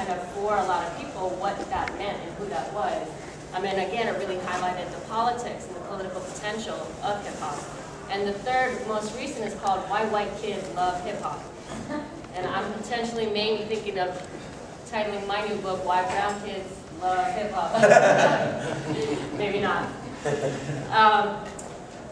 kind of for a lot of people what that meant and who that was. And again, it really highlighted the politics and the political potential of hip-hop. And the third, most recent, is called Why White Kids Love Hip-Hop. And I'm potentially maybe thinking of titling my new book, Why Brown Kids Love Hip-Hop. Maybe not.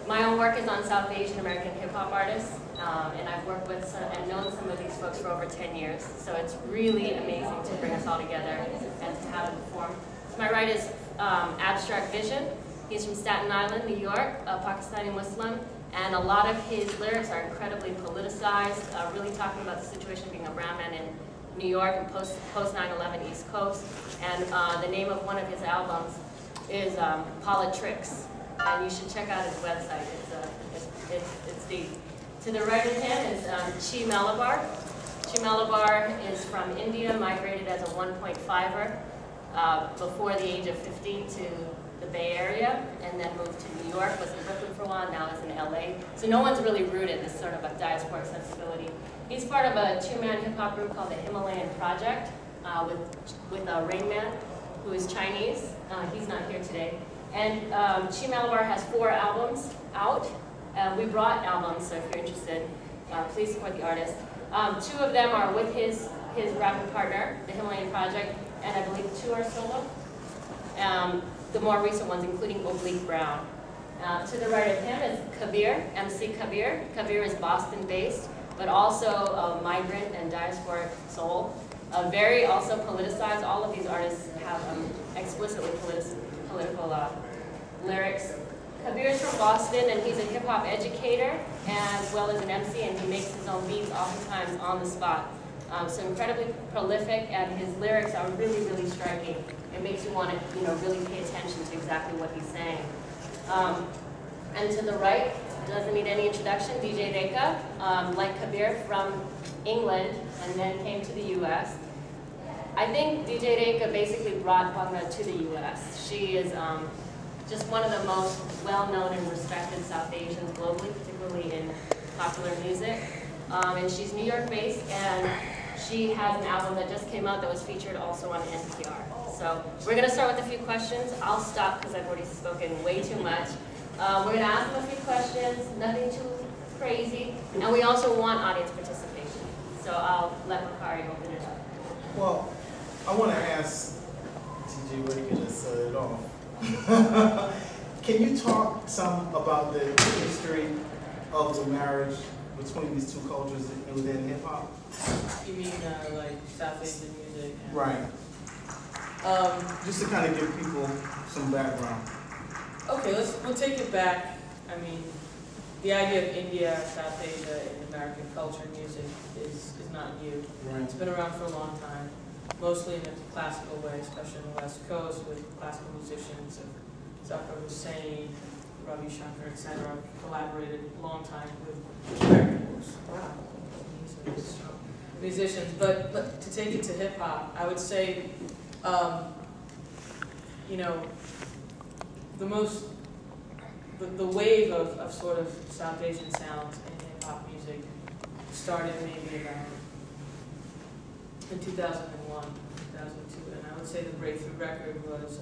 My own work is on South Asian American hip-hop artists, and I've worked with and known some of these folks for over 10 years. So it's really amazing to bring us all together and to have it perform. So my right is Abstract Vision. He's from Staten Island, New York, a Pakistani Muslim, and a lot of his lyrics are incredibly politicized, really talking about the situation of being a brown man in New York and post 9/11 East Coast. And the name of one of his albums is Politrix. And you should check out his website. It's deep. To the right of him is Chee Malabar. Chee Malabar is from India, migrated as a 1.5er before the age of 50 to the Bay Area, and then moved to New York, was in Brooklyn for a while, now is in LA. So no one's really rooted this sort of a diasporic sensibility. He's part of a two-man hip-hop group called the Himalayan Project with Rain Man, who is Chinese. He's not here today. And Chee Malabar has 4 albums out. We brought albums, so if you're interested, please support the artist. 2 of them are with his rapping partner, the Himalayan Project, and I believe 2 are solo. The more recent ones, including Oblique Brown. To the right of him is Kabir, MC Kabir. Kabir is Boston-based, but also a migrant and diasporic soul. Very also politicized. All of these artists have explicitly political lyrics. Kabir is from Boston, and he's a hip-hop educator as well as an MC, and he makes his own beats oftentimes on the spot. So incredibly prolific, and his lyrics are really, really striking. It makes you want to, really pay attention to exactly what he's saying. And to the right, doesn't need any introduction, DJ Rekha, like Kabir, from England, and then came to the U.S. I think DJ Rekha basically brought Bhangra to the U.S. She is just one of the most well-known and respected South Asians globally, particularly in popular music. And she's New York-based, and she has an album that just came out that was featured also on NPR. So we're going to start with a few questions. I'll stop because I've already spoken way too much. We're going to ask them a few questions, nothing too crazy, and we also want audience participation. So I'll let Bakari open it up. Well, I want to ask TJ where you can just set it off. Can you talk some about the history of the marriage between these 2 cultures within hip-hop? You mean like South Asian music? Right. Just to kind of give people some background. Okay, we'll take it back. I mean, the idea of India, South Asia, and American culture and music is not new. Right. It's been around for a long time, mostly in a classical way, especially on the West Coast with classical musicians of Zakir Hussain, Ravi Shankar, etc. Collaborated a long time with American musicians. But to take it to hip hop, I would say, the wave of sort of South Asian sounds in hip hop music started maybe around in 2001, 2002, and I would say the breakthrough record was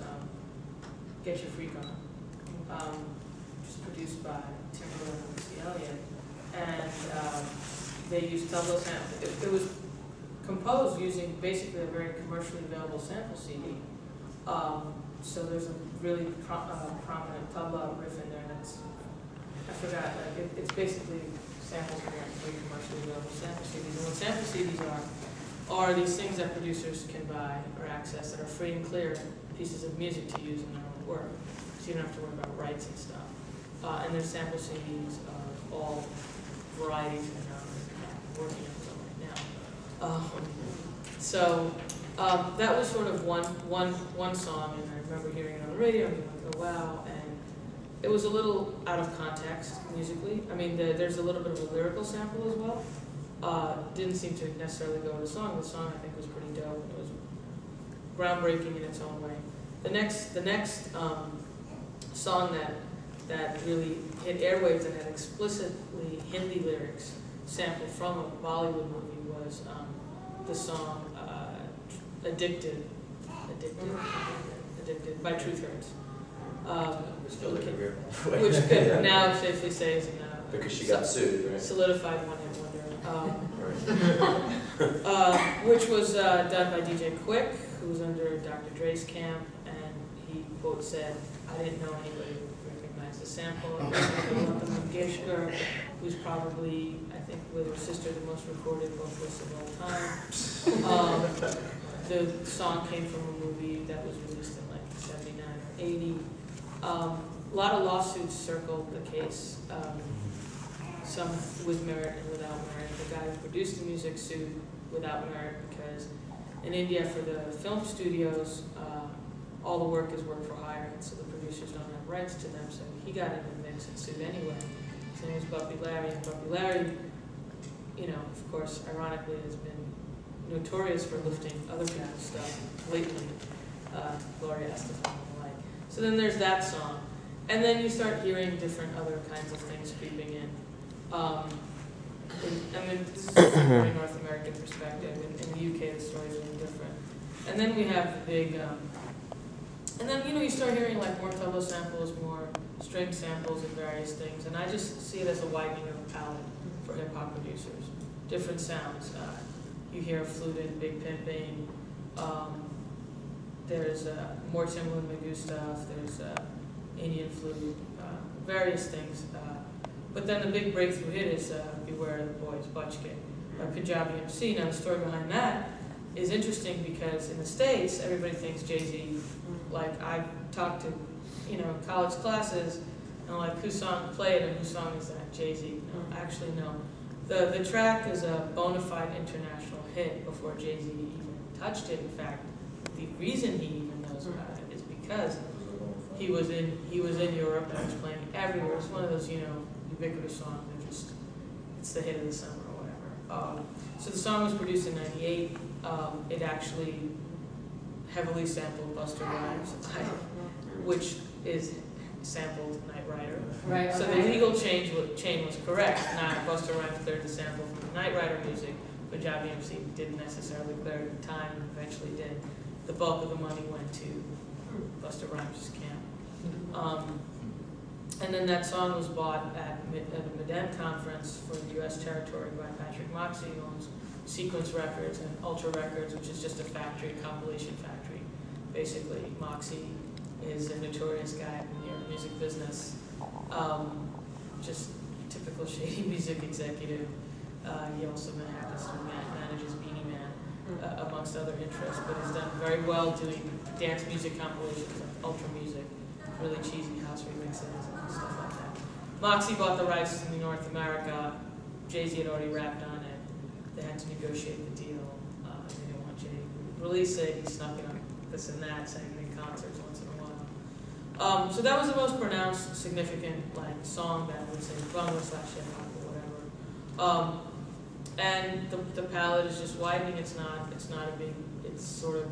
Get Your Freak On, which was produced by Timberland and Missy Elliott, and they used tabla samples. It was composed using basically a very commercially available sample CD. So there's a really prominent tabla riff in there. I forgot, it's basically samples from free commercially available sample CDs. And what sample CDs are these things that producers can buy or access that are free and clear pieces of music to use in their own work. So you don't have to worry about rights and stuff. And their sample CDs of all varieties and genres. I'm working on them right now. That was sort of one song, and I remember hearing it on the radio and being like, oh wow. And it was a little out of context musically. I mean, there's a little bit of a lyrical sample as well. Didn't seem to necessarily go with the song. The song, I think, was pretty dope. It was groundbreaking in its own way. The next song that really hit airwaves and had explicitly Hindi lyrics sampled from a Bollywood movie was the song Addicted by Truth Hurts. Which could now safely say is because she got sued, right? solidified one-hit wonder. Which was done by DJ Quick, who was under Dr. Dre's camp, and he, quote, said, "I didn't know anybody would recognize the sample. I Lata Mangeshkar, who's probably, I think, with her sister, the most recorded vocalist of all time." The song came from a movie that was released in like 79 or 80. A lot of lawsuits circled the case, some with merit and without merit. The guy who produced the music sued without merit because in India for the film studios, all the work is work for hire, and so the producers don't have rights to them, so he got in the mix and sued anyway. His name was Buppy Larry, and Buppy Larry, you know, of course, ironically, has been notorious for lifting other people's stuff blatantly, Gloria Estefan and the like. So then there's that song. And then you start hearing different other kinds of things creeping in. I mean, this is just from a North American perspective. In the UK, the story's really different. And then we have the big, and then, you know, you start hearing like more tabla samples, more string samples and various things. And I just see it as a widening of the palette for hip-hop producers. Different sounds. You hear flute and big pimping. There's more Timbaland Magoo stuff. There's Indian flute, various things. But then the big breakthrough hit is Beware the Boys, Butchkin, by Punjabi MC. Now the story behind that is interesting because in the States, everybody thinks Jay-Z. Like I've talked to, you know, college classes, and like whose song played and whose song is that? Jay-Z. No, actually no. The track is a bona fide international hit before Jay-Z even touched it. In fact, the reason he even knows about it is because he was in Europe and was playing everywhere. It's one of those, you know, ubiquitous songs. It's the hit of the summer or whatever. So the song was produced in '98. It actually heavily sampled Busta Rhymes, which is sampled Knight Rider. Right. So the legal chain was correct. Not Busta Rhymes cleared the sample from the Knight Rider music. Punjabi MC didn't necessarily clear it at the time, and eventually did. The bulk of the money went to Busta Rhymes' camp. And then that song was bought at a Medem conference for the U.S. territory by Patrick Moxie, who owns Sequence Records and Ultra Records, which is just a factory, a compilation factory. Basically, Moxie is a notorious guy in the New York music business, just typical shady music executive. He also manages Beanie Man, amongst other interests, but has done very well doing dance music compilations like Ultra Music, really cheesy house remixes and stuff like that. Moxie bought the rights in North America. Jay-Z had already rapped on it. They had to negotiate the deal. They didn't want Jay to release it. He snuck it on this and that, sang in concerts once in a while. So that was the most pronounced, significant song that I would say Bangla/hip-hop or whatever. And the palette is just widening. It's not a big. It's sort of,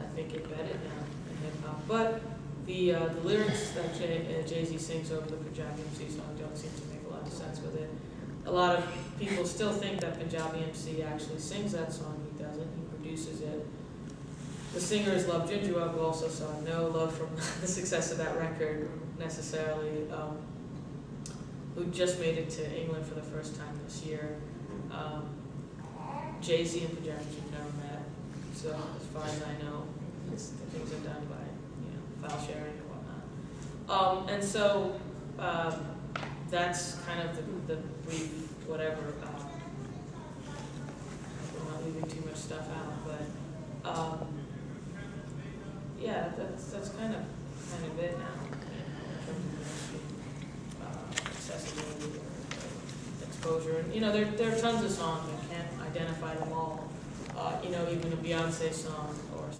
I think, embedded now in hip-hop. But the lyrics that Jay-Z sings over the Punjabi MC song don't seem to make a lot of sense with it. A lot of people still think that Punjabi MC actually sings that song. He doesn't. He produces it. The singer is Love Jinjua, who also saw no love from the success of that record necessarily, who just made it to England for the first time this year. Jay-Z and Punjabi have never met, so as far as I know, the things are done by file sharing and whatnot. And so that's kind of the brief whatever. We're not leaving too much stuff out, but yeah, that's kind of it now in terms of accessibility or exposure. And there are tons of songs. I can't identify them all. Even a Beyonce song or